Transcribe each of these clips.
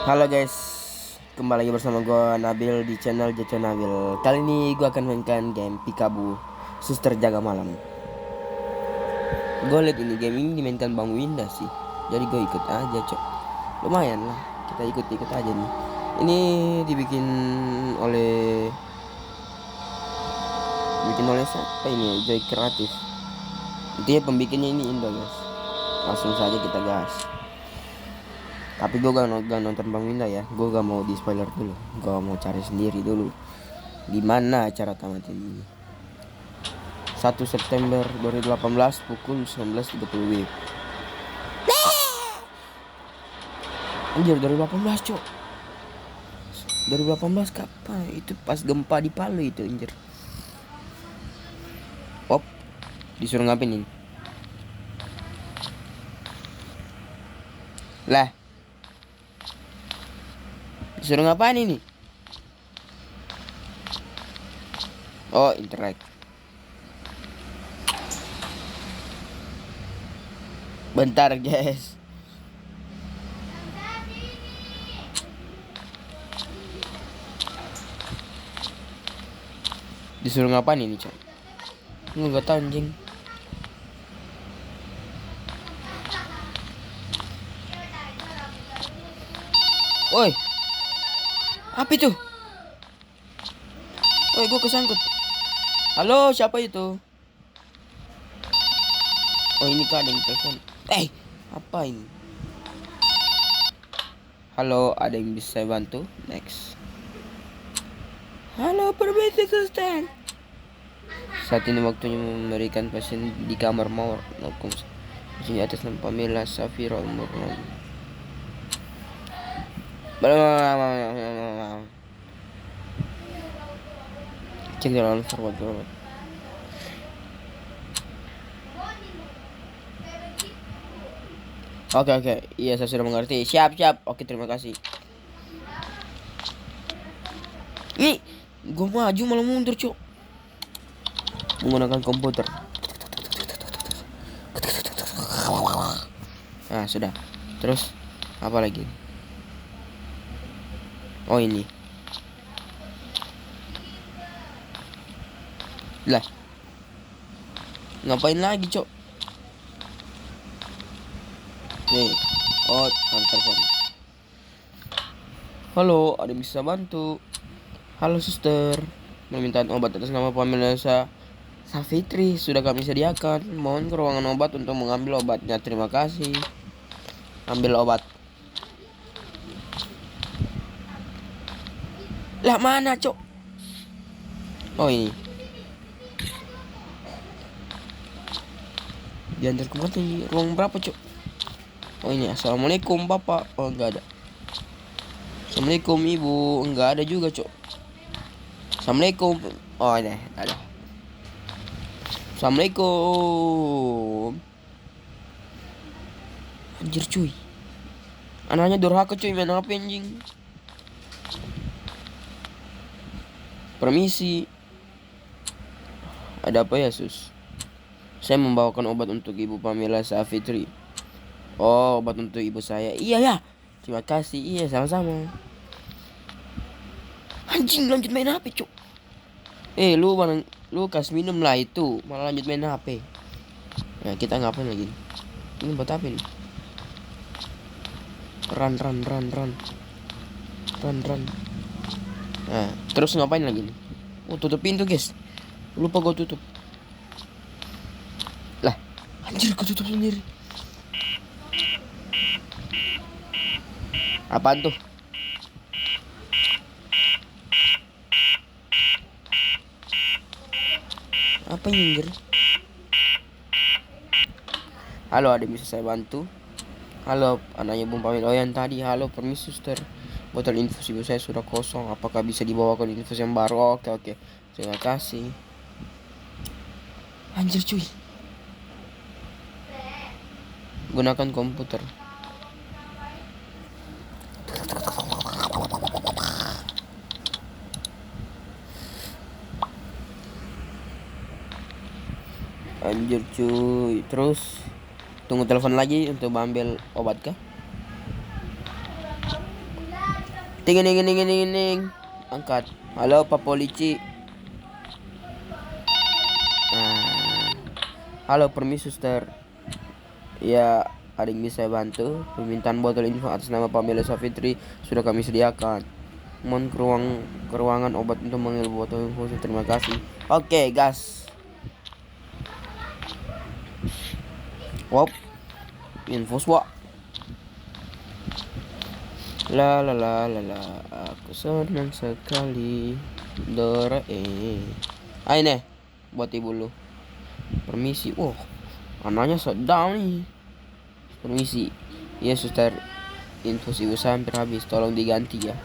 Halo guys, kembali lagi bersama gue Nabil di channel Jaco Nabil. Kali ini gue akan mainkan game Pikabu Suster Jaga Malam. Gue liat ini game ini dimainkan Bang Winda sih, jadi gue ikut aja cok. Lumayan lah, kita ikut aja nih. Ini dibikin oleh siapa ini ya? Joy Kreatif. Intinya pembikinnya ini Indo guys. Langsung saja kita gas. Tapi gue gak nonton Bang Winda ya. Gue gak mau di spoiler dulu. Gue mau cari sendiri dulu gimana cara tamat ini. 1 September 2018 pukul 19.30 WIB. Anjir 2018 cok. 2018 kapan? Itu pas gempa di Palu itu anjir. Op, disuruh ngapain ini? Lah, disuruh ngapain ini? Oh, interact. Bentar guys. Disuruh ngapain ini cok? Gue gak tau anjing. Woi, apa itu? Woi, gue kesangkut. Halo, siapa itu? Oh, ini kak ada yang telepon. Apa ini? Halo, ada yang bisa saya bantu? Next. Halo, permisi suster. Saat ini waktunya memberikan pasien di kamar mawar. Di atas nama Pamela Safira umur 6. Cek jalan forward. Oke. Iya, saya sudah mengerti. Siap. Oke, terima kasih. Ih, gue maju malah mundur, cuk. Menggunakan komputer. Nah, sudah. Terus apa lagi? Oh, ini. Lah. Ngapain lagi, cuk? Nih. Oh, telepon. Halo, ada yang bisa bantu? Halo suster, permintaan obat atas nama Pamela Safitri sudah kami sediakan. Mohon ke ruangan obat untuk mengambil obatnya. Terima kasih. Ambil obat. Lah mana cok? Oh ini. Diantar ke mana? Ruang berapa cok? Oh ini. Assalamualaikum bapak. Oh enggak ada. Assalamualaikum ibu. Enggak ada juga cok. Assalamualaikum. Oh ini ada. Assalamualaikum. Anjir cuy. Anaknya durhaka cuy, main apa anjing? Permisi. Ada apa ya sus? Saya membawakan obat untuk ibu Pamela Safitri. Oh, obat untuk ibu saya. Iya ya. Terima kasih. Iya, sama-sama. Anjing lanjut main HP cuk. Lu kasih minum lah itu, malah lanjut main HP. Nah, kita ngapain lagi? Ini buat apa ini? Run. Nah, terus ngapain lagi nih? Oh, tutup pintu guys. Lupa gue tutup. Lah, anjir gue tutup sendiri. Apaan tuh? Apa ini anjir? Halo, ada yang bisa saya bantu? Halo, anaknya Bung Pamela. Oh yang tadi. Halo, permisi suster. Botol infus ibu saya sudah kosong. Apakah bisa dibawakan infus yang baru? Oke. Terima kasih. Anjir cuy. Gunakan komputer. Anjir cuy. Terus tunggu telepon lagi untuk mengambil obat kah? Ting ting ting ting ting ting. Angkat. Halo Pak Polisi. Nah. Halo permisi suster. Ya, ada yang bisa bantu? Permintaan botol info atas nama Pamela Safitri sudah kami sediakan. Mohon ke ruangan obat untuk mengambil botol info. Terima kasih. Oke, gas. Wop. Infus wa. La la la la la. Aku senang sekali. Dora Ayo nih, buat ibu lu. Permisi. Oh, anaknya sedang nih. Permisi. Iya suster. Infus ibu saya hampir habis. Tolong diganti ya.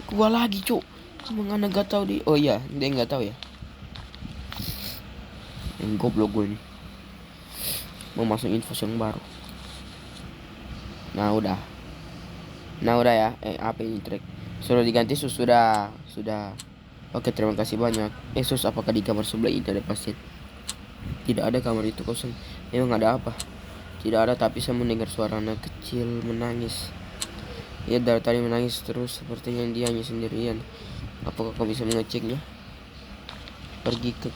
Gua lagi cuk. Emang anak gak tahu di. Oh iya, dia nggak tahu ya. Yang goblok gue nih. Mau masuk infus yang baru. Nah udah ya. Apa ini track? Suruh diganti sus. Sudah. Oke, terima kasih banyak. Sus, apakah di kamar sebelah ini ada pasien? Tidak ada, kamar itu kosong. Emang ada apa? Tidak ada, tapi saya mendengar suara anak kecil menangis. Ya dari tadi menangis terus, sepertinya dia hanya sendirian. Apakah kau bisa mengeceknya? Pergi ke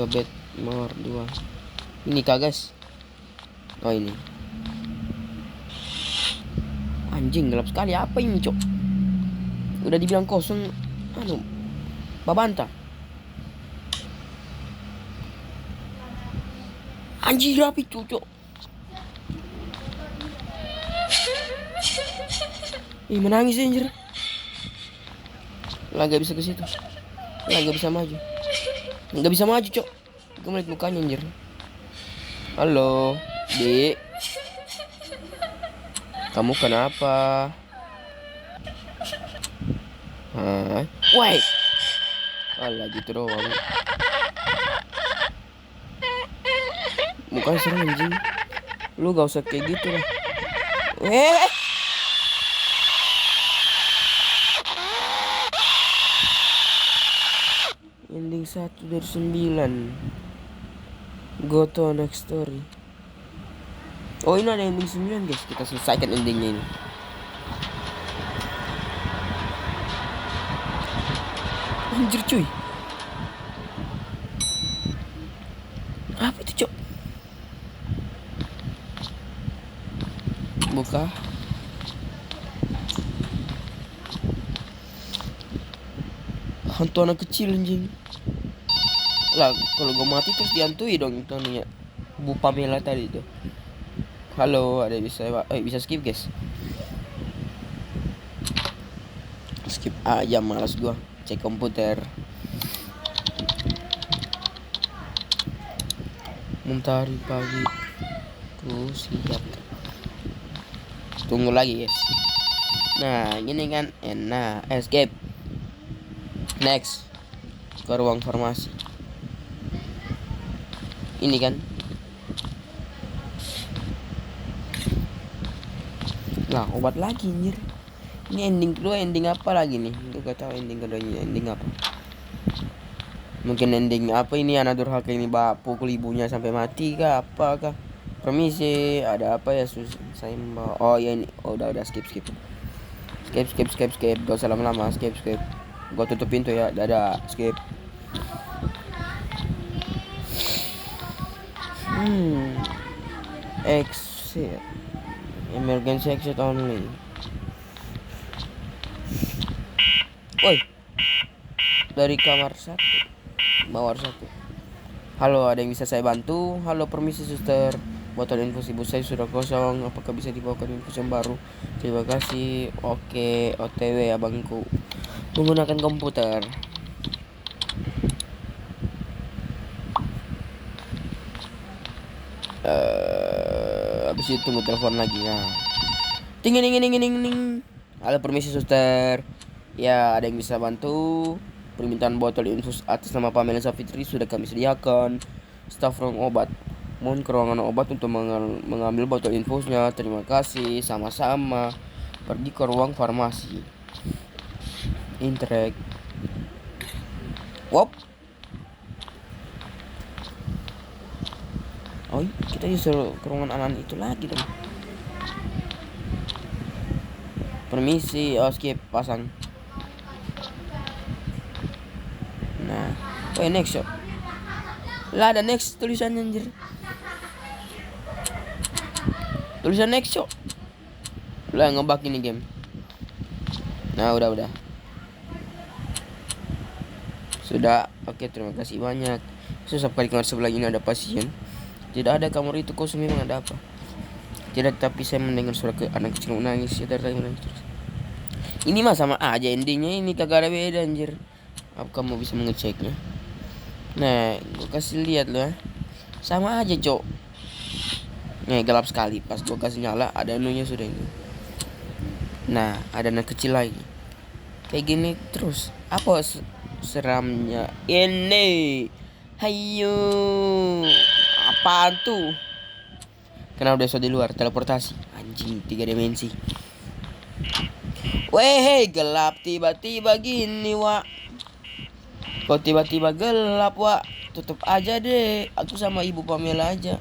bed mawar 2. Ini kak guys. Oh ini. Anjing gelap sekali, apa ini cok? Udah dibilang kosong. Babanta. Anjing rapi cok. Menangis anjir. Lah gak bisa ke situ. Lah gak bisa maju. Gak bisa maju cok. Gue melihat mukanya anjir. Halo, Dik. Kamu kenapa? Hah? Woi. Alah gitu doang. Mukanya serem anjing. Lu gak usah kayak gitu lah. Ending 1 dari 9. Go to next story. Oh ini ada ending 9 guys. Kita selesaikan endingnya ini. Anjir cuy. Apa itu cok? Buka. Hantu anak kecil anjing. Lah kalau gue mati terus dihantui dong itu nih. Bu Pamela tadi tuh. Halo, ada bisa skip guys. Skip aja, malas gua cek komputer. Mentari pagi tuh siap. Tunggu lagi guys. Nah gini kan. Nah escape. Next ke ruang farmasi. Ini kan. Lah obat lagi anjir. Ini ending kedua, ending apa lagi nih? Gue gak tahu ending keduanya ending apa. Mungkin ending apa ini, Anador Haka ini pukul ibunya sampai mati kah, apa kah? Permisi, ada apa ya sus? Saya membawa. Oh ya ini, udah skip. Skip. Gak usah lama-lama, skip. Gue tutup pintu ya, dadah, skip. Exit. Emergency exit only. Woi. Dari kamar 1. Mawar 1. Halo, ada yang bisa saya bantu? Halo, permisi suster. Botol infus ibu saya sudah kosong. Apakah bisa dibawakan infus yang baru? Terima kasih. Oke, OTW abangku. Menggunakan komputer. Habis itu tunggu telepon lagi ya. Ting. Halo permisi suster. Ya ada yang bisa bantu? Permintaan botol infus atas nama Pamela Safitri sudah kami sediakan. Staf ruang obat. Mohon ke ruangan obat untuk mengambil botol infusnya. Terima kasih. Sama-sama. Pergi ke ruang farmasi. Interact. Wop. Oh kita disuruh ke ruangan anak itu lagi dong. Permisi, oh skip, pasang. Nah, next shot. Lah ada next tulisan anjir. Tulisan next shot. Lah ngebug ini game. Nah, udah. Sudah. Oke, terima kasih banyak. Susah kali kamar sebelah ini ada pasien. Tidak ada, kamar itu kosong, memang ada apa? Tidak, tapi saya mendengar suara anak kecil menangis. Ya, dari menangis terus. Ini mah sama aja endingnya, ini kagak ada beda anjir. Apa kamu bisa mengeceknya? Nah, gue kasih lihat loh. Sama aja, cok. Nih, gelap sekali. Pas gue kasih nyala, ada anunya sudah ini. Nah, ada anak kecil lagi. Kayak gini terus. Apa seramnya ini? Hayo. Apaan tuh? Kenapa udah di luar? Teleportasi. Anjing, 3 dimensi. Weh, gelap tiba-tiba gini, Wak. Kok tiba-tiba gelap, Wak? Tutup aja deh. Aku sama Ibu Pamela aja.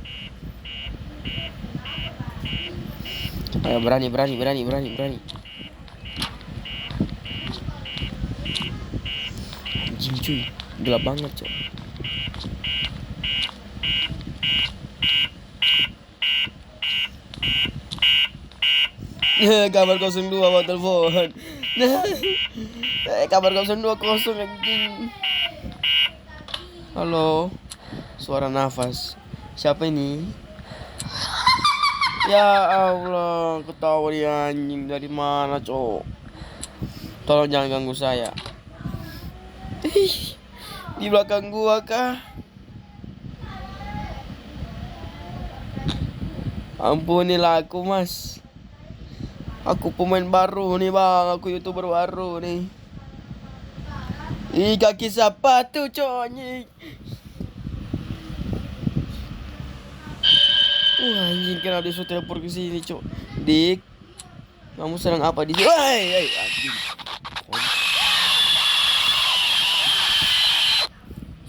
Ayo, berani. Anjing cuy, gelap banget cuy. Kamar 02 mau telepon. Kamar 02 kosong anjing. Halo. Suara nafas. Siapa ini? Ya Allah, ketawa dia anjing, dari mana, cok? Tolong jangan ganggu saya. Di belakang gua kah? Ampunilah aku, Mas. Aku pemain baru nih, Bang. Aku YouTuber baru nih. Ih, kaki sepatu, cok. Anjing, kenapa dia suruh teleport ke sini, cok? Dik, kamu sedang apa di sini? Woi, anjing.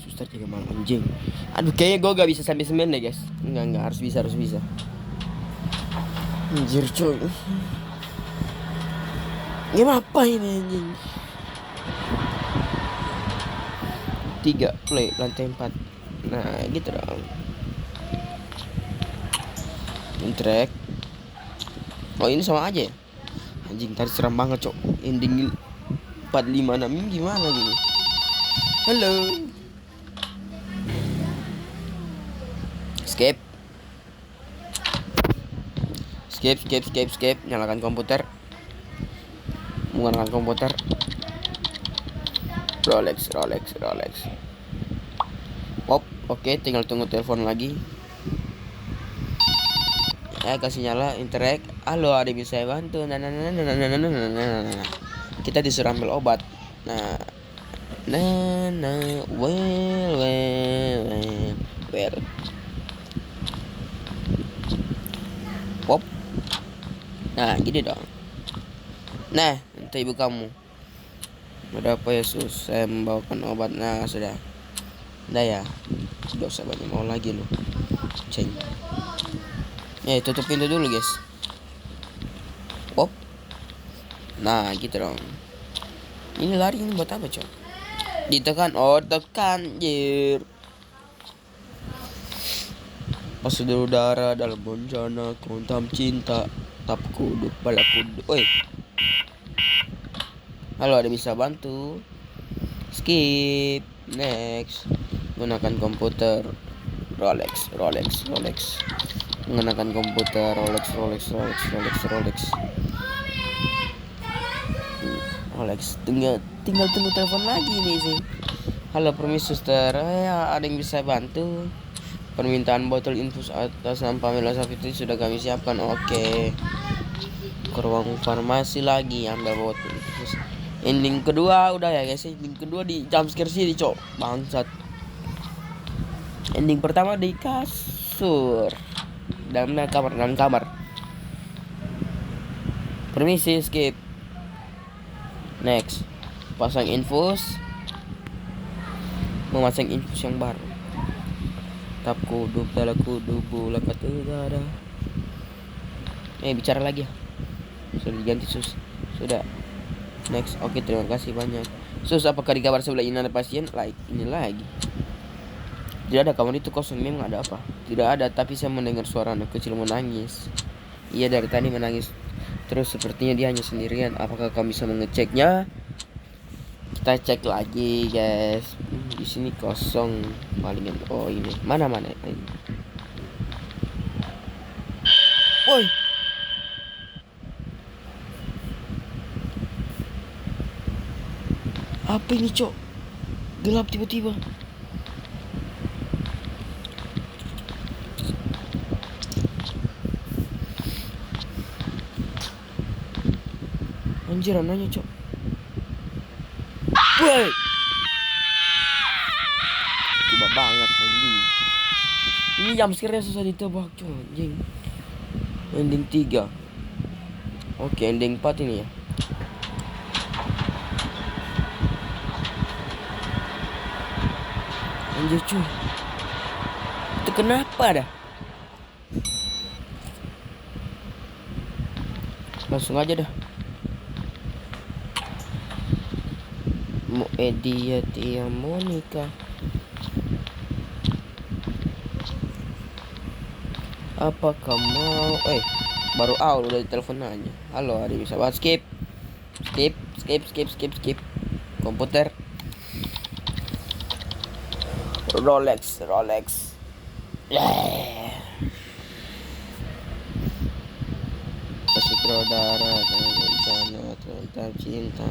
Suster jaga malam anjing. Aduh, kayaknya gue gak bisa sampai 9 deh, guys. Enggak, harus bisa. Anjir, coy. Game apa ini anjing? 3 play lantai 4. Nah, gitu dong. Interact. Oh, ini sama aja ya? Anjing, tadi seram banget, cok. Ending 456 ini gimana gini? Halo. Skip. Nyalakan komputer. Menggunakan komputer. Rolex. Pop, oke, tinggal tunggu telepon lagi. Kasih nyala, interact. Halo, ada yang bisa saya bantu? Kita disuruh ambil obat. Well. Pop. Nah, gini dong. Nah, entah ibu kamu. Ada apa ya, Sus? Saya membawakan obat. Nah, sudah. Udah ya. Gak usah banyak mau lagi lu. Ceng. Tutup pintu dulu, guys. Pop. Nah, gitu dong. Ini lari ini buat apa, cok? Ditekan, tekan, jir. Pas udara dalam bencana, kontam cinta, tap kuduk, bala kuduk. Oi. Halo, ada bisa bantu? Skip. Next. Gunakan komputer. Rolex. Menggunakan komputer. Rolex. Tinggal tunggu telepon lagi nih sih. Halo, permisi suster. Ada yang bisa bantu? Permintaan botol infus atas nama Pamela Safitri sudah kami siapkan. Oke. Ke ruang farmasi lagi, ambil botol infus. Ending kedua udah ya, guys. Ending kedua di jumpscare sih, cok. Bangsat. Ending pertama di kasur. Dalam kamar. Permisi, skip. Next. Pasang infus. Memasang infus yang baru. Tap kuduk, dala kuduk, bola kata udara. Bicara lagi ya. Sudah diganti, Sus. Sudah. Next. Oke, terima kasih banyak. Sus, apakah di kamar sebelah ini ada pasien? Like, ini lagi. Tidak ada, kamar itu kosong. Memang ada apa? Tidak ada, tapi saya mendengar suara anak kecil menangis. Iya, dari tadi menangis terus, sepertinya dia hanya sendirian. Apakah kamu bisa mengeceknya? Kita cek lagi, guys. Di sini kosong palingan. Oh, ini. Mana ini. Woi. Apa ini, Cok? Gelap tiba-tiba. Anjir, anaknya, Cok. Woi. Tiba banget anjing. Ini jam scare-nya susah ditebak, Cok, anjing. Ending 3. Oke, ending 4 ini ya. Anjir, cuy. Itu kenapa dah? Langsung aja dah. Mau Edia Tia Monica. Apakah mau? Baru out udah ditelepon aja. Halo, ada bisa banget. Skip. Komputer. Rolex. Kasih saudara rencana tentang cinta.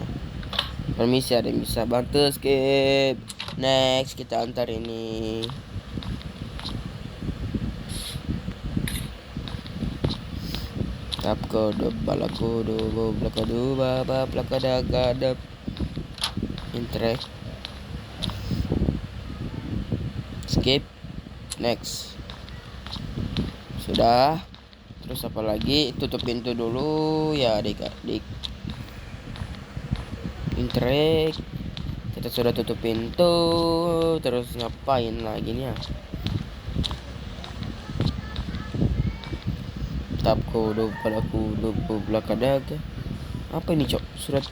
Permisi, ada yang bisa bantu? Skip. Next, kita antar ini. Tap kode balakodo blakadu baba blakadagadap intrek. Skip. Next. Sudah. Terus apa lagi? Tutup pintu dulu ya, adik-adik. Intrek. Kita sudah tutup pintu. Terus ngapain lagi nih ya? Tap kode balakodo blakadaga. Apa ini, Cok? Surat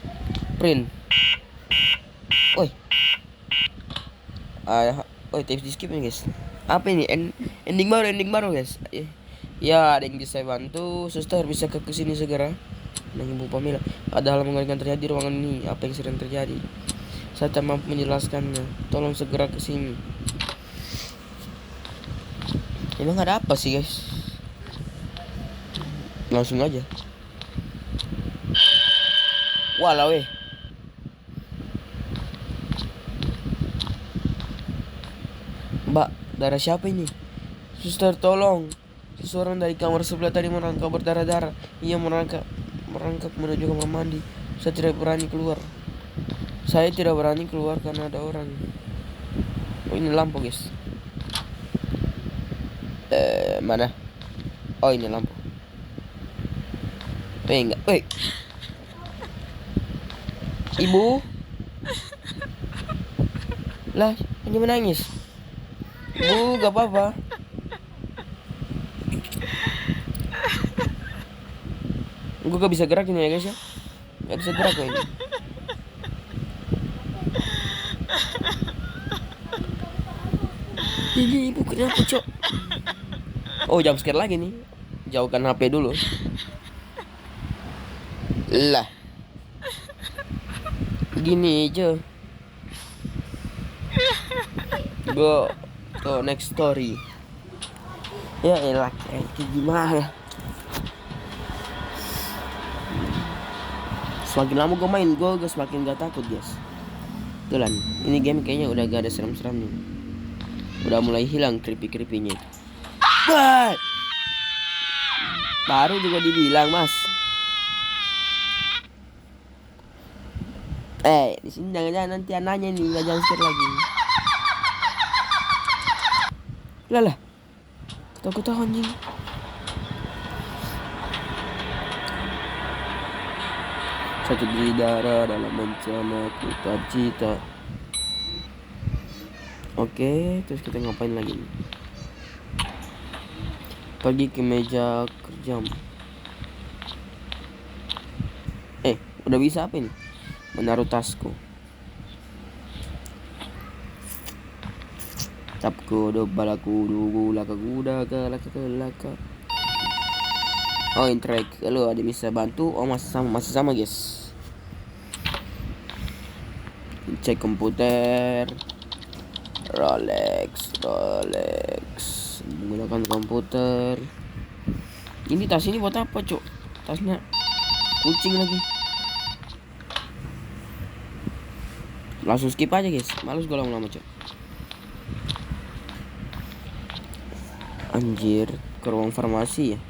print. Oi. Tips di skip nih, guys. Apa ini? Ending baru, guys. Ya, ada yang bisa bantu. Suster, bisa ke sini segera. Nang Ibu Pamela. Ada hal mengerikan terjadi di ruangan ini. Apa yang sedang terjadi? Saya tak mampu menjelaskannya. Tolong segera ke sini. Emang ada apa sih, guys? Langsung aja. Walau Mbak, darah siapa ini? Suster, tolong. Seseorang dari kamar sebelah tadi merangkak berdarah-darah. Ia merangkak menuju kamar mandi. Saya tidak berani keluar karena ada orang. Oh, ini lampu, guys. Mana? Oh, ini lampu. Enggak. Ibu. Lah, hanya menangis. Bu, gak apa-apa. Gue gak bisa gerak ini ya, guys ya. Gak bisa gerak kok ini. Ini ibu kenapa, Cok? Oh, jam scare lagi nih. Jauhkan HP dulu. Lah. Gini aja. Go to next story. Ya elah, kayak gimana? Semakin lama gue main, gue semakin gak takut, guys. Tulan, ini game kayaknya udah gak ada serem-seremnya. Udah mulai hilang creepy-creepynya. Baru juga dibilang, Mas. Di sini jangan-jangan nanti anaknya nih nggak jangan skip lagi. Lah. Ketawa anjing. Satu di darah dalam bencana kita cita. Oke, terus kita ngapain lagi nih? Pergi ke meja kerja. Udah bisa apa ini? Menaruh tasku. Tapku do balaku do laka kuda laka. Oh, interact. Halo, ada bisa bantu? Oh, masih sama guys. Cek komputer. Rolex. Menggunakan komputer. Ini tas ini buat apa, Cok? Tasnya kucing lagi. Langsung skip aja guys, males gue lama-lama, Cok. Anjir, ke ruang farmasi ya.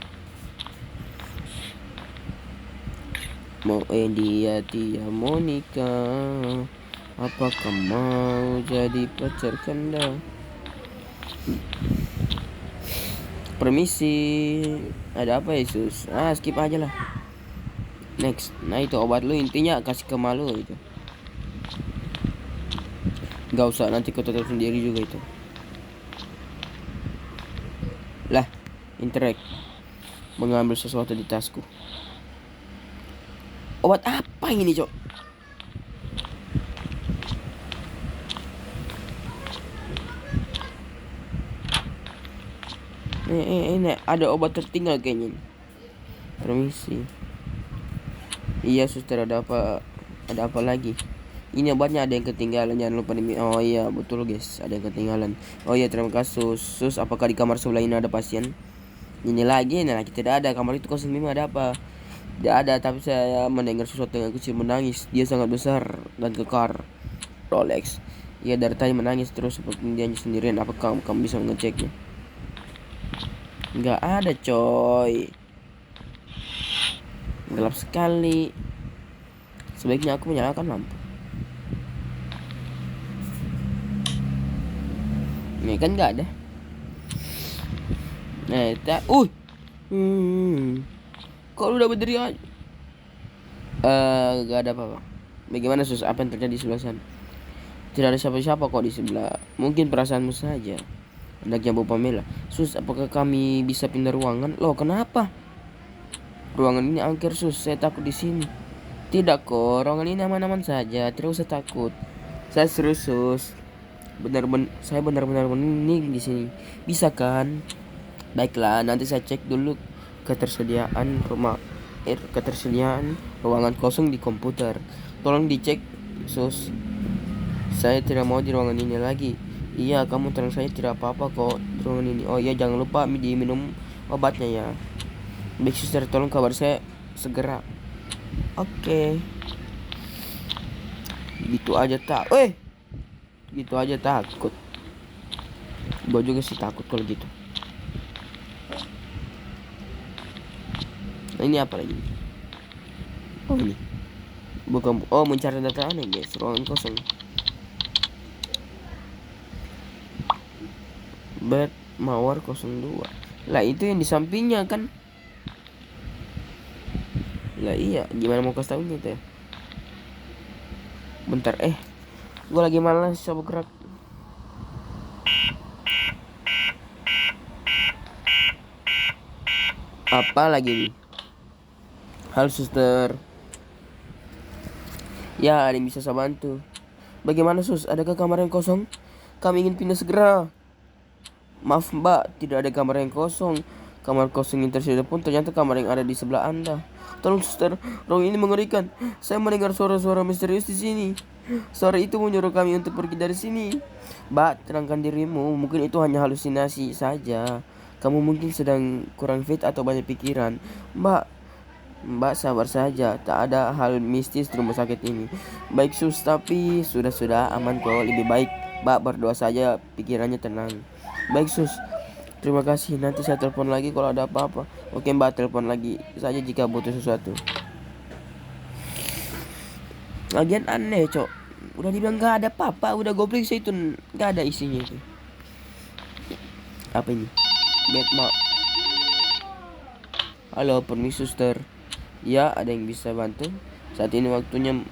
Mau dia mau nikah, apakah mau jadi pacar Kanda? Permisi, ada apa Yesus? Skip aja lah. Next. Nah itu obat lu, intinya kasih ke malu itu. Gak usah, nanti kau tutup sendiri juga itu. Lah, interact. Mengambil sesuatu di tasku. Obat apa ini, Cok? Ini ada obat tertinggal kayaknya. Permisi. Iya, suster, ada apa? Ada apa lagi? Ini obatnya ada yang ketinggalan, jangan lupa oh iya, betul guys, ada yang ketinggalan. Oh iya, terima kasih. Sus, apakah di kamar sebelah ini ada pasien? Ini lagi tidak ada. Kamar itu 05, ada apa? Tidak ada, tapi saya mendengar sesuatu yang kecil menangis. Dia sangat besar dan kekar. Rolex. Ia dari tadi menangis terus seperti dia sendirian. Apakah kamu bisa mengeceknya? Nggak ada, coy. Gelap sekali. Sebaiknya aku menyalakan lampu. Ini kan nggak ada. Nah, kok lu udah berdiri aja? Gak ada apa-apa. Bagaimana sus? Apa yang terjadi di sebelah sana? Tidak ada siapa-siapa kok di sebelah. Mungkin perasaanmu saja. Hendaknya Bu Pamela. Sus, apakah kami bisa pindah ruangan? Loh, kenapa? Ruangan ini angker sus. Saya takut di sini. Tidak kok, ruangan ini aman-aman saja. Tidak usah takut. Saya serius sus. Saya benar-benar mening di sini. Bisa kan? Baiklah, nanti saya cek dulu ketersediaan ruangan kosong di komputer. Tolong dicek, sus. Saya tidak mau di ruangan ini lagi. Iya, kamu tenang saja, tidak apa-apa kok di ruangan ini. Oh iya, jangan lupa diminum obatnya ya. Baik suster, tolong kabar saya segera. Oke. Gitu aja gitu aja takut. Gue juga sih takut kalau gitu. Nah, ini apa lagi? Oh ini. Bukan. Oh, mencari data aneh guys. Ruangan kosong. Bed Mawar 02. Lah itu yang di sampingnya kan. Lah iya, gimana mau kasih tahunya itu ya? Bentar, gue lagi malas coba gerak. Apa lagi nih? Halo suster. Ya, ada yang bisa saya bantu. Bagaimana sus? Adakah kamar yang kosong? Kami ingin pindah segera. Maaf mbak, tidak ada kamar yang kosong. Kamar kosong yang tersedia pun ternyata kamar yang ada di sebelah Anda. Tolong suster, ruang ini mengerikan. Saya mendengar suara-suara misterius di sini. Suara itu menyuruh kami untuk pergi dari sini. Mbak, tenangkan dirimu. Mungkin itu hanya halusinasi saja. Kamu mungkin sedang kurang fit atau banyak pikiran. Mbak sabar saja. Tak ada hal mistis di rumah sakit ini. Baik sus, tapi sudah aman kok. Lebih baik Mbak berdoa saja, pikirannya tenang. Baik sus, terima kasih. Nanti saya telepon lagi kalau ada apa-apa. Oke Mbak, telepon lagi saja jika butuh sesuatu. Lagian aneh cok. Udah dibilang gak ada apa-apa. Udah goblok sih itu. Gak ada isinya itu. Apa ini? Halo, permisi suster. Ya, ada yang bisa bantu? Saat ini waktunya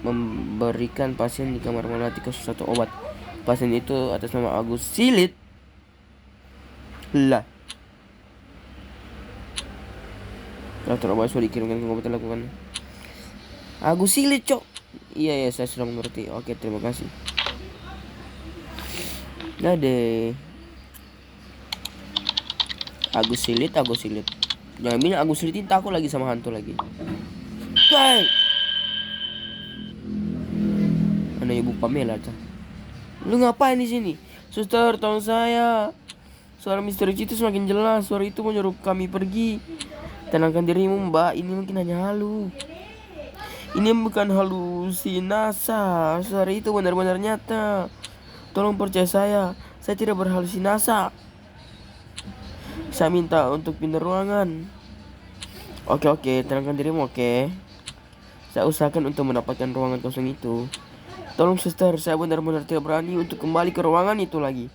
memberikan pasien di kamar melati satu obat. Pasien itu atas nama Agus Silit. Lah. Daftar obat sudah dikirimkan ke komputer lakukan. Agus Silit, Cok. Iya, saya sudah mengerti. Oke, terima kasih. Nah deh. Agus Silit. Jangan bilang Agus Silit ini takut lagi sama hantu lagi. Hai. Mana Ibu Pamela, Cah? Lu ngapain di sini? Suster, tolong saya. Suara misteri itu semakin jelas. Suara itu menyuruh kami pergi. Tenangkan dirimu, Mbak. Ini mungkin hanya halu. Ini bukan halusinasa. Suara itu benar-benar nyata. Tolong percaya saya. Saya tidak berhalusinasa. Saya minta untuk pindah ruangan. Oke, tenangkan dirimu, oke. Saya usahakan untuk mendapatkan ruangan kosong itu. Tolong suster, saya benar-benar tidak berani untuk kembali ke ruangan itu lagi.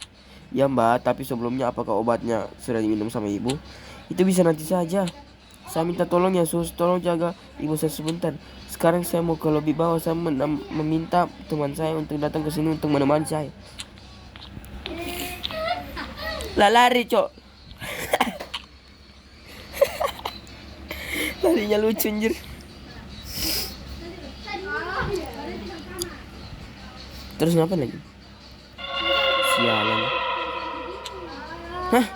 Ya Mbak, tapi sebelumnya apakah obatnya sudah diminum sama ibu? Itu bisa nanti saja. Saya minta tolong ya sus, tolong jaga ibu saya sebentar. Sekarang saya mau ke lobi bawah. Saya meminta teman saya untuk datang ke sini untuk menemani saya. Lah lari, Cok. Larinya lucu anjir. Terus ngapain lagi? Sialan. Hah?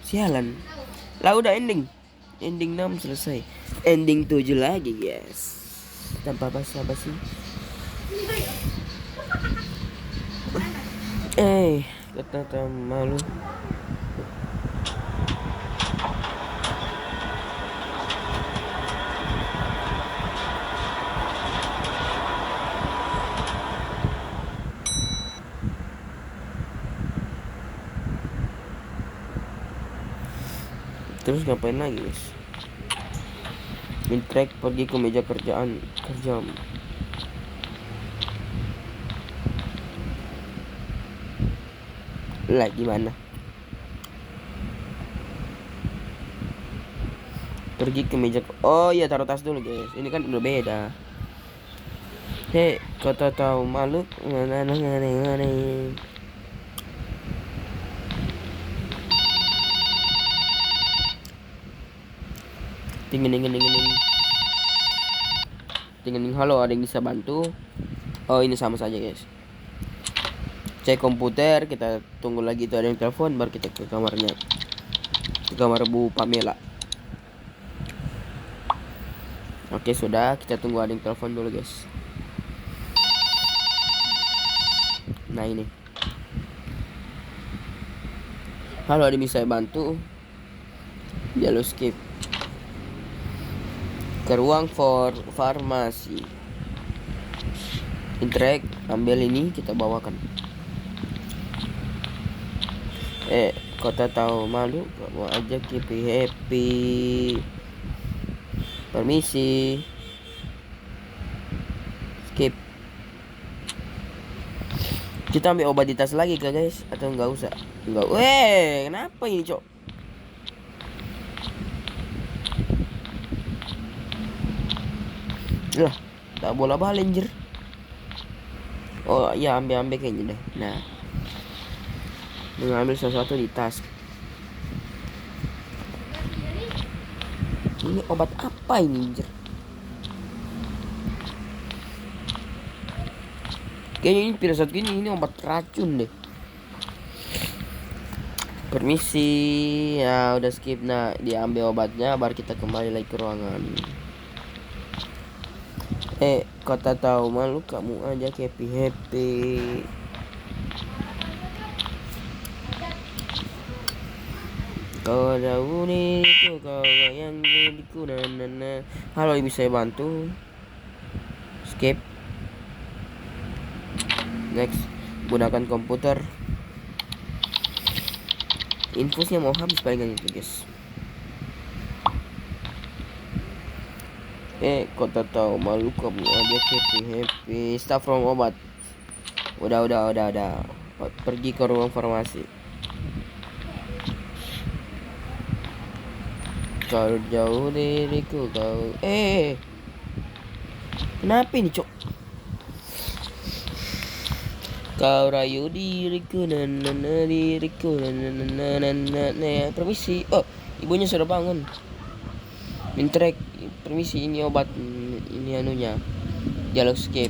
Sialan. Lah udah ending. Ending 6 selesai. Ending 7 lagi, guys. Tanpa basa-basi. Kata malu. Terus ngapain lagi, guys? Mintrek pergi ke meja kerja. Lah gimana? Pergi ke meja. Oh iya, taruh tas dulu, guys. Ini kan udah beda. Hei, kata tahu makhluk mana. Ting. Halo, ada yang bisa bantu? Oh, ini sama saja, guys. Cek komputer, kita tunggu lagi itu ada yang telepon, baru kita ke kamarnya. Ke kamar Bu Pamela. Oke, sudah, kita tunggu ada yang telepon dulu, guys. Nah, ini. Halo, ada yang bisa bantu? Jalur skip. Ke ruang farmasi. Interact, ambil ini, kita bawakan. Kota tahu malu, mau ajak happy. Permisi. Skip. Kita ambil obat di tas lagi kah, guys? Atau enggak usah? Enggak. Kenapa ini, Cok? Lah, tak bola balik anjir. Oh ya, ambil kayaknya deh. Nah, mengambil sesuatu di tas. Ini obat apa ini anjir? Kayaknya ini pirasat gini, ini obat racun deh. Permisi. Ya udah skip. Nah, diambil obatnya, baru kita kembali lagi ke ruangan. Kota tahu malu, kamu aja happy. Kau tahu nih itu kau yang diriku. Halo, bisa saya bantu? Skip. Next, gunakan komputer. Infusnya mau habis palingan itu, guys. Kota tahu malu, kamu aja happy. Start from obat. Udah. Pergi ke ruang farmasi. Kau jauh diriku, kau. Kenapa ini, Cok? Kau rayu diriku, diriku, Permisi. Oh, ibunya sudah bangun. Mintrek, permisi, ini obat. ini anunya, dialog skip.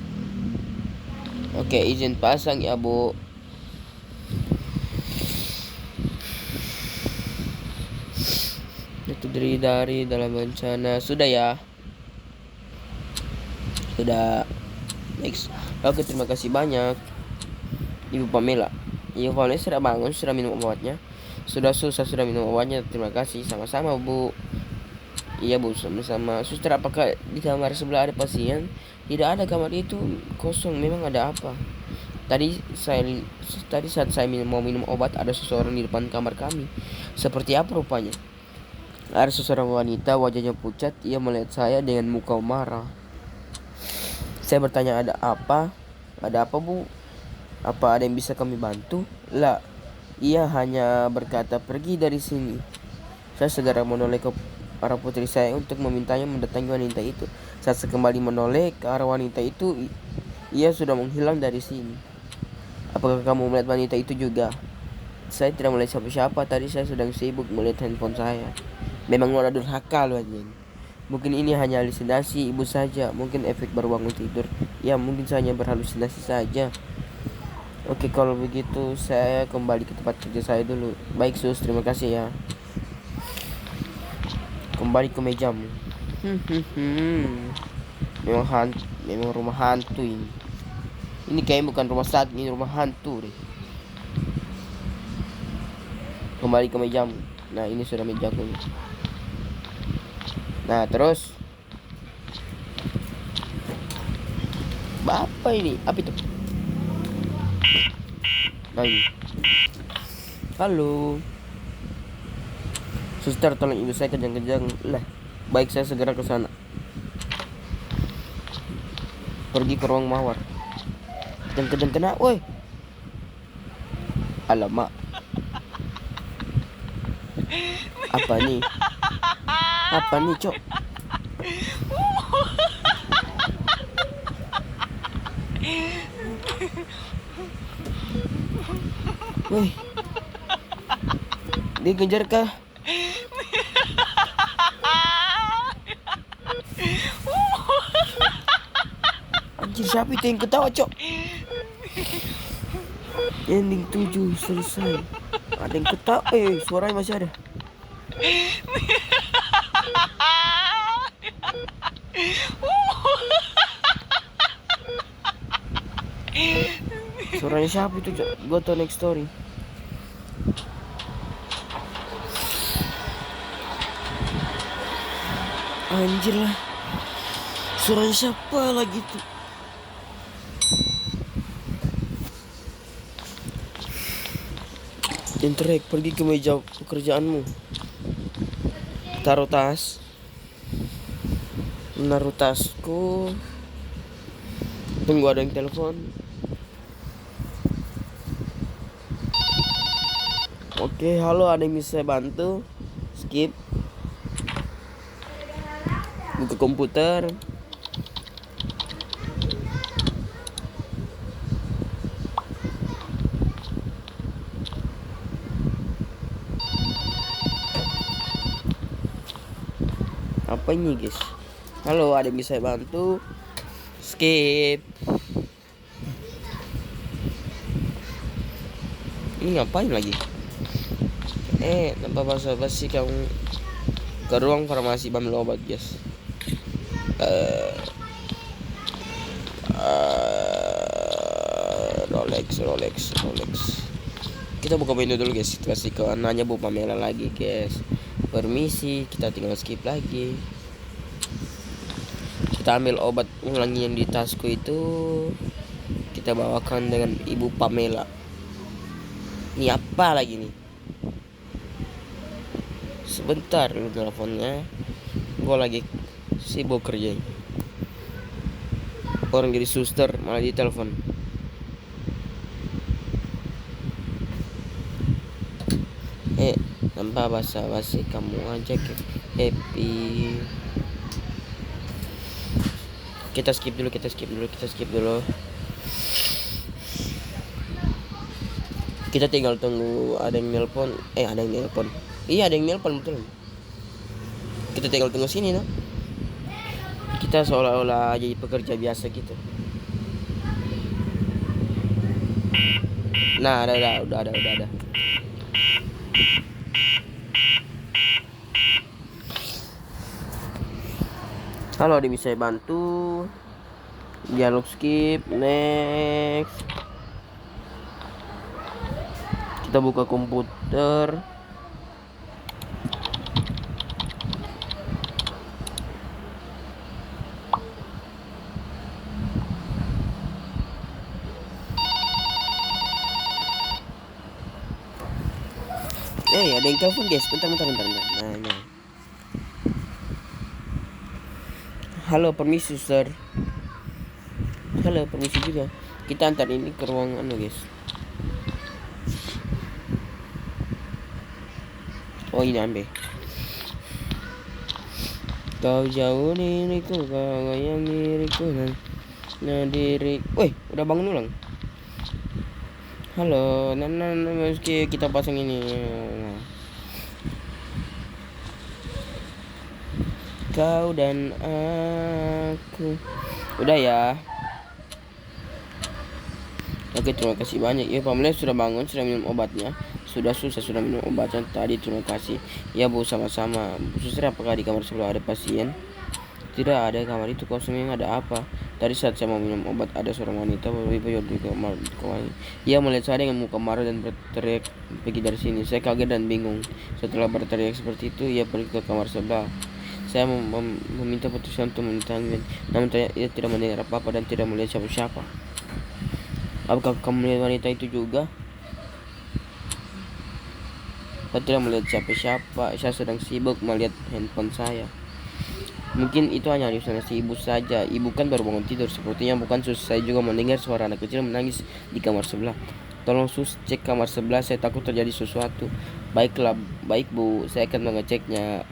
Oke, izin pasang ya Bu. Itu dari dalam bencana. Sudah ya. Sudah. Next. Oke, terima kasih banyak Ibu Pamela. Ibu Pamela sudah bangun, sudah minum obatnya. Sudah susah, sudah minum obatnya. Terima kasih. Sama-sama Bu. Iya Bu, sama-sama. Suster, apakah di kamar sebelah ada pasien? Tidak ada, kamar itu kosong. Memang ada apa? Tadi saat saya mau minum obat, ada seseorang di depan kamar kami. Seperti apa rupanya? Ada seseorang wanita, wajahnya pucat. Ia melihat saya dengan muka marah. Saya bertanya, ada apa? Ada apa Bu? Apa ada yang bisa kami bantu? Lah, ia hanya berkata pergi dari sini. Saya segera menoleh ke arah putri saya untuk memintanya mendatangi wanita itu. Saat saya kembali menoleh ke arah wanita itu, ia sudah menghilang dari sini. Apakah kamu melihat wanita itu juga? Saya tidak melihat siapa-siapa. Tadi saya sedang sibuk melihat handphone saya. Memang orang durhaka loh anjing. Mungkin ini hanya halusinasi ibu saja. Mungkin efek baru bangun tidur. Ya mungkin saya hanya berhalusinasi saja. Oke, kalau begitu saya kembali ke tempat kerja saya dulu. Baik Sus, terima kasih ya. Kembali ke mejamu. Memang rumah hantu ini. Ini kayaknya bukan rumah sakit, ini rumah hantu deh. Kembali ke mejamu. Nah, ini sudah mejaku. Nah, terus apa ini? Apa itu? Nah, ini. Halo. Suster, tolong ibu saya kejang-kejang. Lah, baik, saya segera ke sana. Pergi ke ruang mawar. Kejang-kejang kena, woi. Alamak. Apa nih? Apa nih, Cok? Woi. Dikejar kah? Anjir, siapa itu yang ketawa, Cok? Ending 7 selesai. Ada yang ketawa, suaranya masih ada. Suaranya siapa itu, Cok? Gua tau next story. Anjir lah. Suaranya siapa lagi tuh? Interek, pergi ke meja pekerjaanmu. Taruh tas. Menaruh tasku. Tunggu ada yang telepon. Oke, halo, ada yang bisa saya bantu? Skip. Buka komputer. Apa ini guys? Halo, ada yang bisa saya bantu? Skip. Ini ngapain lagi? Tanpa basa-basi kamu ke ruang farmasi ambil obat guys. Rolex. Kita buka menu dulu guys. Kita kasih ke nanya Bu Pamela lagi guys. Permisi, kita tinggal skip lagi. Kita ambil obat ulangi yang di tasku itu. Kita bawakan dengan Ibu Pamela. Ini apa lagi nih? Sebentar dulu teleponnya. Gue lagi sibuk kerja. Orang jadi suster malah di telepon. Tanpa basa-basi kamu aja happy. Kita skip dulu. Kita tinggal tunggu ada yang nelpon. Iya, ada yang nelpon betul. Kita tinggal tunggu sini, no? Kita seolah-olah jadi pekerja biasa gitu. Nah, udah ada. Halo, ada bisa bantu? Dialog skip, next. Kita buka komputer. Ada yang telepon guys, bentar. Nah. Halo, permisi sir. Halo, permisi juga. Kita antar ini ke ruang guys. Oh, ini ambil. Kau jauh diriku, kau yang diriku nah diri. Woi, udah bangun ulang. Halo, meski kita pasang ini. Kau dan aku. Udah ya. Oke, terima kasih banyak ya Pak Mulai, sudah bangun, sudah minum obatnya. Sudah minum obatnya tadi, terima kasih. Ya Bu, sama-sama. Bu Suster, apakah di kamar sebelah ada pasien? Tidak ada, kamar itu kosong. Yang ada apa? Tadi saat saya mau minum obat ada seorang wanita berwibah di kamar. Ia melihat saya dengan muka marah dan berteriak, pergi dari sini. Saya kaget dan bingung. Setelah berteriak seperti itu, ia pergi ke kamar sebelah. Saya meminta petugas untuk menentangnya, namun ia tidak mendengar apa-apa dan tidak melihat siapa-siapa. Apakah kamu melihat wanita itu juga? Saya tidak melihat siapa-siapa. Saya sedang sibuk melihat handphone saya. Mungkin itu hanya halusinasi ibu saja. Ibu kan baru bangun tidur. Sepertinya bukan sus. Saya juga mendengar suara anak kecil menangis di kamar sebelah. Tolong sus cek kamar sebelah. Saya takut terjadi sesuatu. Baiklah, baik Bu. Saya akan mengeceknya.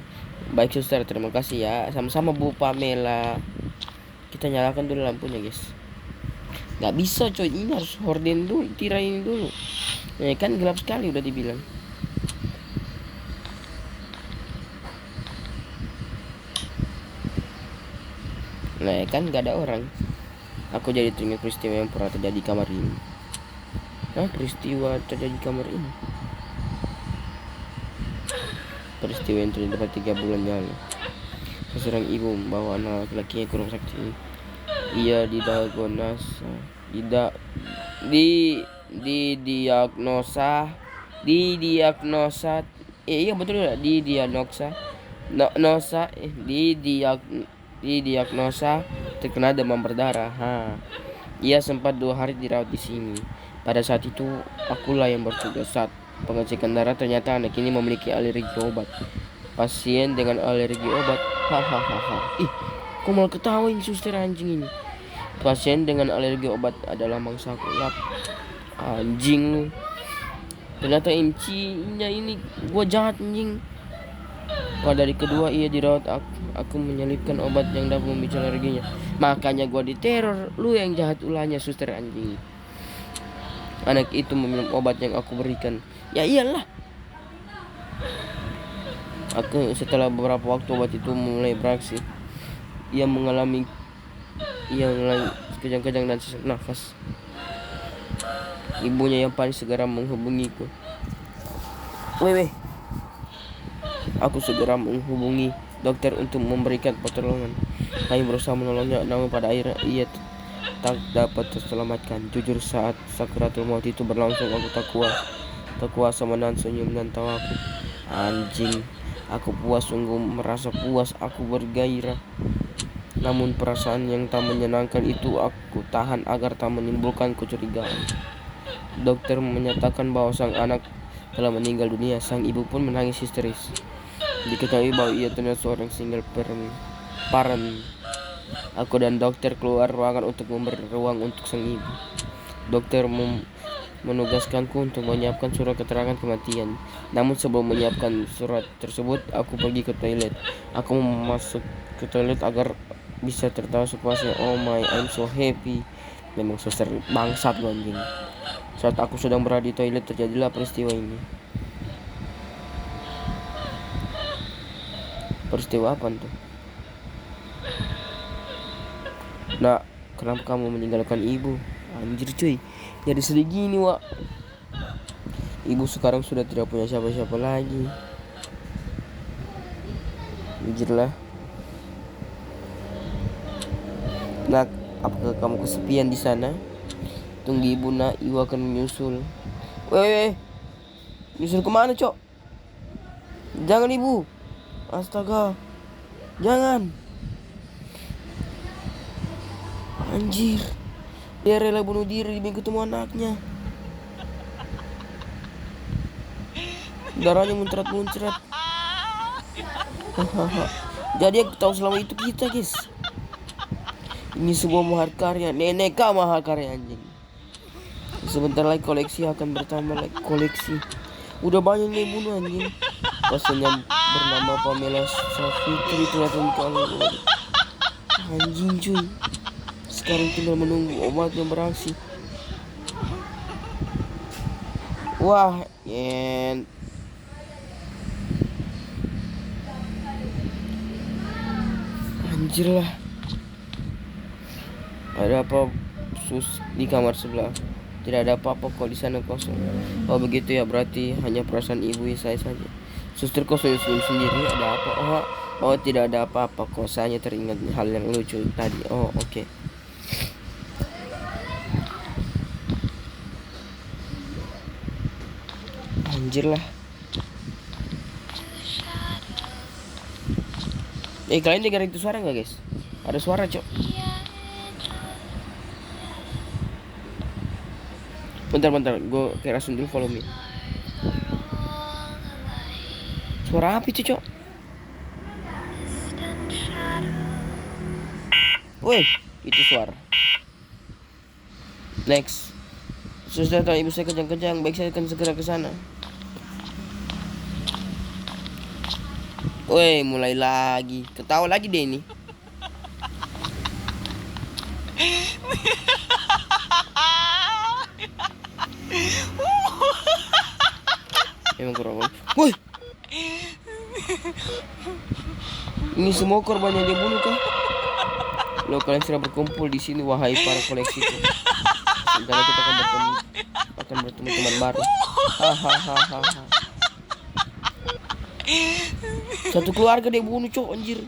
Baik suster, terima kasih ya. Sama-sama Bu Pamela. Kita nyalakan dulu lampunya guys. Gak bisa coy, ini harus horden dulu, tirai ini dulu. Kan gelap sekali udah dibilang. Kan gak ada orang. Aku jadi teringat peristiwa yang pernah terjadi di kamar ini. Peristiwa terjadi di kamar ini. Peristiwa yang terjadi 3 bulan lalu. Seorang ibu membawa anak laki-lakinya ke rumah sakit ini. Ia didiagnosa terkena demam berdarah. Ia sempat 2 hari dirawat di sini. Pada saat itu akulah yang bertugas saat pengecekan darah. Ternyata anak ini memiliki alergi obat. Pasien dengan alergi obat. Kok malah ketawain suster anjing ini. Pasien dengan alergi obat adalah mangsa kulap. Anjing lu. Ternyata incinya ini gua jahat anjing. Pada hari kedua ia dirawat, aku menyelipkan obat yang dapat memicu alerginya. Makanya gua diteror. Lu yang jahat ulahnya suster anjing. Anak itu meminum obat yang aku berikan. Ya iyalah. Setelah beberapa waktu obat itu mulai beraksi. Ia mengalami kejang-kejang dan sesak nafas. Ibunya yang panik segera menghubungiku. Weh. Aku segera menghubungi dokter untuk memberikan pertolongan. Kami berusaha menolongnya, namun pada akhirnya ia tak dapat terselamatkan. Jujur saat sakaratul maut itu berlangsung, aku tak kuasa menahan senyum dan tawaku. Anjing, aku puas, sungguh merasa puas. Aku bergairah. Namun perasaan yang tak menyenangkan itu aku tahan agar tak menimbulkan kecurigaan. Dokter menyatakan bahwa sang anak telah meninggal dunia. Sang ibu pun menangis histeris. Diketahui bahwa ia ternyata seorang single parent. Aku dan dokter keluar ruangan untuk memberi ruang untuk sang ibu. Dokter menugaskanku untuk menyiapkan surat keterangan kematian. Namun sebelum menyiapkan surat tersebut, aku pergi ke toilet. Aku masuk ke toilet agar bisa tertawa sepuasnya. Oh my, I'm so happy. Memang suster bangsat lu anjing. Saat aku sedang berada di toilet, terjadilah peristiwa ini. Peristiwa apa tuh? Nak, kenapa kamu meninggalkan ibu? Anjir cuy, jadi sedih gini Wak. Ibu sekarang sudah tidak punya siapa-siapa lagi. Jujur lah. Nak, apakah kamu kesepian di sana? Tunggu ibu nak, ibu akan menyusul. Weh, nyusul kemana cok? Jangan ibu. Astaga, jangan. Anjir, dia rela bunuh diri demi ketemu anaknya. Darahnya muncrat-muncrat. Jadi aku tahu selama itu kita guys. Ini sebuah mahakarya. Nenek kah mahakarya anjing. Sebentar lagi koleksi akan bertambah lagi. Koleksi udah banyak nih bunuh anjing. Pasalnya bernama Pamela Safitri telah kali. Anjing cuy. Sekarang tinggal menunggu obatnya beraksi. Wah, anjir lah. Ada apa di kamar sebelah? Tidak ada apa-apa kok, di sana kosong. Oh begitu ya, berarti hanya perasaan ibu saya saja. Suster kok senyum sendiri, ada apa? Oh tidak ada apa-apa kok, saya hanya teringat hal yang lucu tadi. Oh oke. Anjir lah. Kalian dengar itu suara nggak guys? Ada suara cok. Bentar, gue kerasin dulu volume. Suara apa itu cok? Woi, itu suara. Next. Sudah tahu ibu saya kejang-kejang, baik saya akan segera ke sana. Woi, mulai lagi. Ketawa lagi deh ini. Emang kurang. Woi. Ini semua korban yang dibunuh kah? Lo kalian sudah berkumpul di sini wahai para koleksiku. Sebentar kita akan bertemu teman baru. Hahaha. Satu keluarga dia bunuh cok anjir.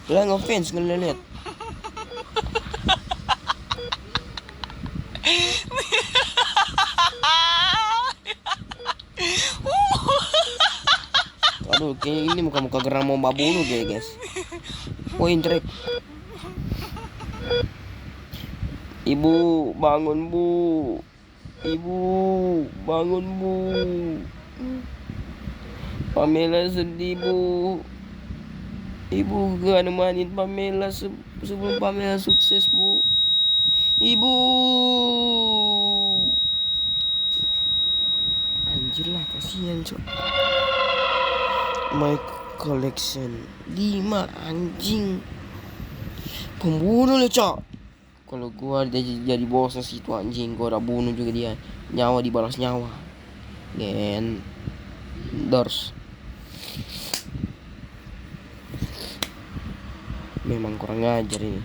Lah ngefans ngeliat. Aduh, kayaknya ini muka-muka geram mau bunuh dia guys. Oh intrek. Ibu bangun bu. Ibu bangun bu. Pamela sedih bu. Ibu gak nemanin Pamela sebelum Pamela sukses bu. Ibu. Anjir lah, kasihan cok. My collection 5 anjing. Pembunuh lo cok. Kalau gua jadi bosnya situ anjing, gua udah bunuh juga dia. Nyawa dibalas nyawa. Doors. Memang kurang ngajar ini.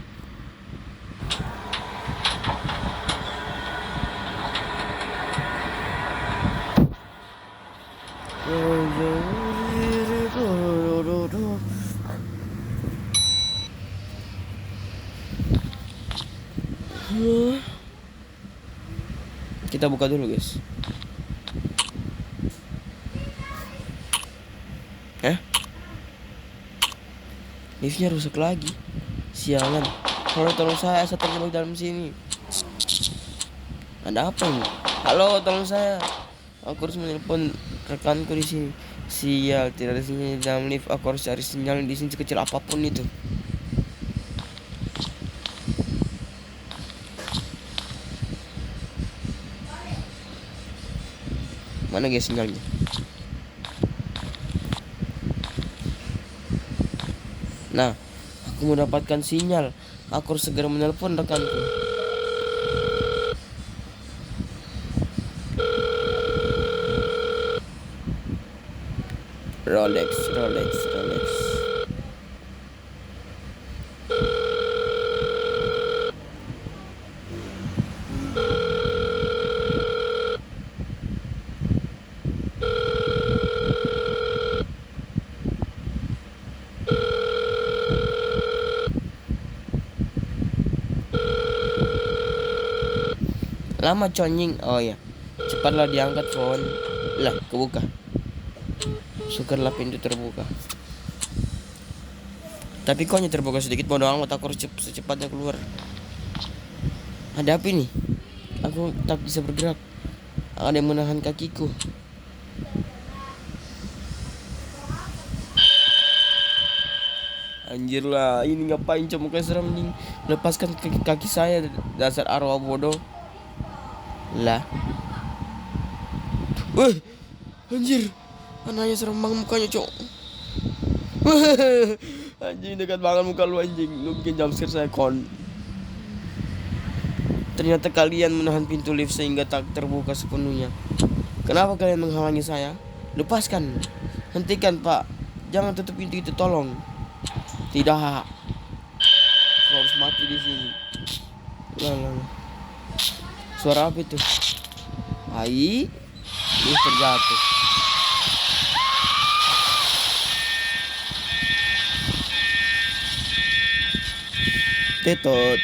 Kita buka dulu guys. Liftnya rusak lagi. Sialan. Halo, tolong saya terjebak dalam sini. Ada apa ini? Halo, tolong saya. Aku harus menelpon rekanku di sini. Sial, tidak ada sinyal di dalam lift. Aku harus cari sinyal di sini sekecil apapun itu. Mana guys sinyalnya? Nah, aku mendapatkan sinyal. Aku harus segera menelpon rekanku. Rolex, Rolex, Rolex. Lama conying. Oh ya, cepatlah diangkat phone. Lah, kebuka. Syukurlah pintu terbuka. Tapi kok hanya terbuka sedikit, bodo amat, aku harus secepatnya keluar. Ada apa ini? Aku tak bisa bergerak. Ada yang menahan kakiku. Anjir lah, ini ngapain cuma kayak serem nih. Lepaskan kaki saya, dasar arwah bodoh. Lah. Wih, anjir. Anaknya serem banget mukanya, cok. Anjing, dekat banget muka lu, anjing. Lu bikin jumpscare saya, kon. Ternyata kalian menahan pintu lift sehingga tak terbuka sepenuhnya. Kenapa kalian menghalangi saya? Lepaskan. Hentikan, Pak. Jangan tutup pintu itu, tolong. Tidak. Kau harus mati di sini. Lah. Suara apa itu? Ai, lift terjatuh. Tetot.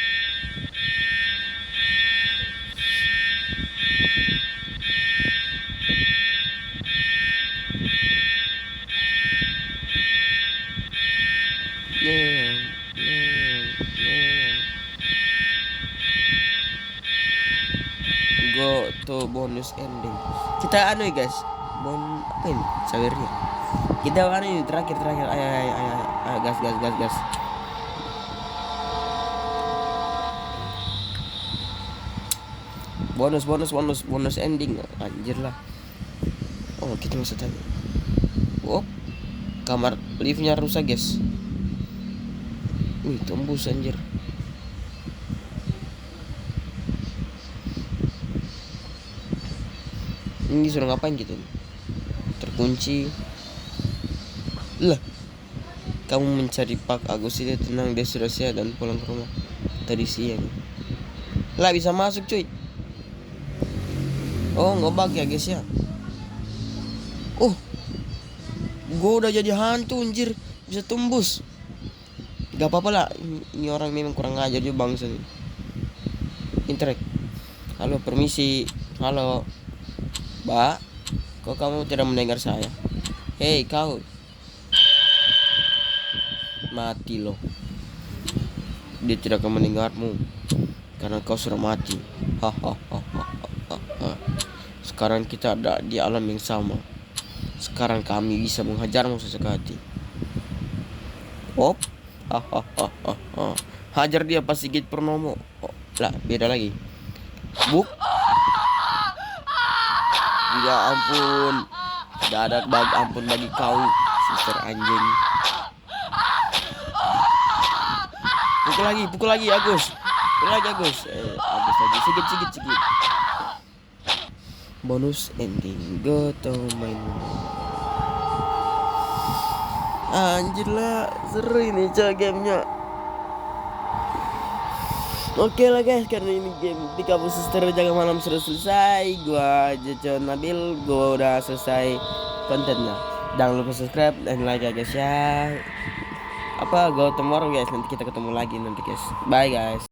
Go to bonus ending. Kita anu ya guys. Apa ini? Sawirnya. Kita anu ini terakhir. Ayo, gas. Bonus ending. Anjir lah. Oh, kita masuk tadi. Oh. Kamar liftnya rusak, guys. Wih, tembus anjir. Ini disuruh ngapain gitu? Terkunci. Lah. Kamu mencari Pak Agus itu tenang, dia sudah sehat dan pulang ke rumah tadi siang. Lah, bisa masuk cuy. Oh, ngebug ya guys ya. Oh, gue udah jadi hantu anjir. Bisa tembus. Gak apa-apa lah. Ini orang memang kurang ajar juga bangsa. Interact. Halo, permisi. Halo, Mbak. Kok kamu tidak mendengar saya? Hei kau. Mati loh. Dia tidak akan mendengarmu karena kau sudah mati. Hahaha. Sekarang kita ada di alam yang sama. Sekarang kami bisa menghajarmu sesekali. Op. Hajar dia pas Sigit Purnomo. Oh, lah, beda lagi. Buk. Ya ampun. Dadak ampun bagi kau, suster anjing. Pukul lagi Agus. Agus lagi. Sigit. Bonus ending. Go to main. Anjir lah, seru ini coy gamenya. Oke lah guys, karena ini game di kampus suster jaga malam sudah selesai. Gua Jajon Nabil, gua udah selesai kontennya. Jangan lupa subscribe dan like ya guys ya. Go tomorrow guys, nanti kita ketemu lagi nanti guys. Bye guys.